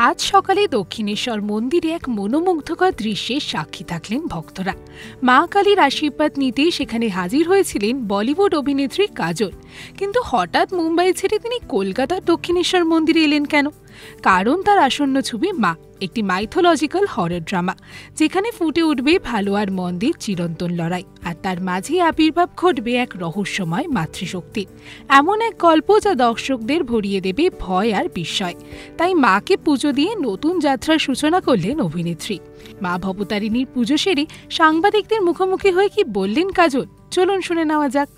আজ সকালে দক্ষিণেশ্বর মন্দিরে এক মনোমুগ্ধকর দৃশ্যের সাক্ষী থাকলেন ভক্তরা। মা কালীর আশীর্বাদ নিতে সেখানে হাজির হয়েছিলেন বলিউড অভিনেত্রী কাজল। কিন্তু হঠাৎ মুম্বাই ছেড়ে তিনি কলকাতার দক্ষিণেশ্বর মন্দিরে এলেন কেন? কারণ তার আসন্ন ছবি মা, একটি মাইথোলজিক্যাল হরর ড্রামা, যেখানে ফুটে উঠবে ভালো আর মন্দের চিরন্তন লড়াই, আর তার মাঝে আবির্ভাব ঘটবে এক রহস্যময় মাতৃশক্তির। এমন এক গল্প যা দর্শকদের ভরিয়ে দেবে ভয় আর বিস্ময়। তাই মাকে পুজো দিয়ে নতুন যাত্রার সূচনা করলেন অভিনেত্রী। মা ভবতারিণীর পুজো সেরে সাংবাদিকদের মুখোমুখি হয়ে কি বললেন কাজল, চলুন শুনে নেওয়া যাক।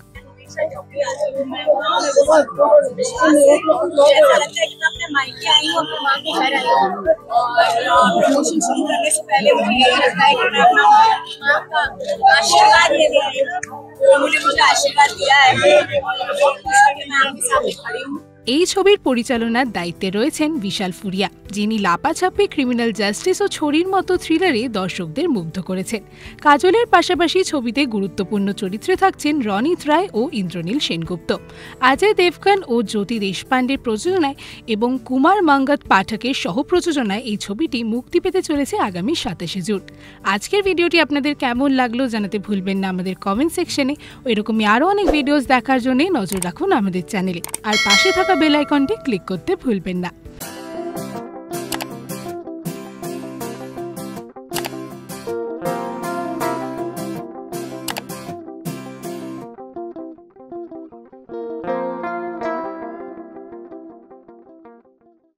ऐसा लगता है कि मैं अपने मायके आई हूँ, अपने माँ के घर आई हूँ। और प्रमोशन शुरू करने से पहले मुझे यही लगता है कि मैं अपना माँ का आशीर्वाद लेने आई हूँ। मुझे आशीर्वाद दिया है, मैं आपके सामने खड़ी हूँ। এই ছবির পরিচালনার দায়িত্বে রয়েছেন বিশাল ফুরিয়া, যিনি লাপাছাপে, ক্রিমিনাল জাস্টিস ও ছড়ির মতো থ্রিলারে দর্শকদের মুগ্ধ করেছেন। কাজলের পাশাপাশি ছবিতে গুরুত্বপূর্ণ চরিত্রে থাকছেন রণিত রায় ও ইন্দ্রনীল সেনগুপ্ত। অজয় দেবগন ও জ্যোতি দেশপান্ডের প্রযোজনায় এবং কুমার মঙ্গত পাঠকের সহ-প্রযোজনায় এই ছবিটি মুক্তি পেতে চলেছে আগামী 27 জুন। আজকের ভিডিওটি আপনাদের কেমন লাগলো জানাতে ভুলবেন না আমাদের কমেন্ট সেকশনে। এরকমই আরও অনেক ভিডিওস দেখার জন্য নজর রাখুন আমাদের চ্যানেলে, আর পাশে থাকা বেল আইকনটি ক্লিক করতে ভুলবেন না।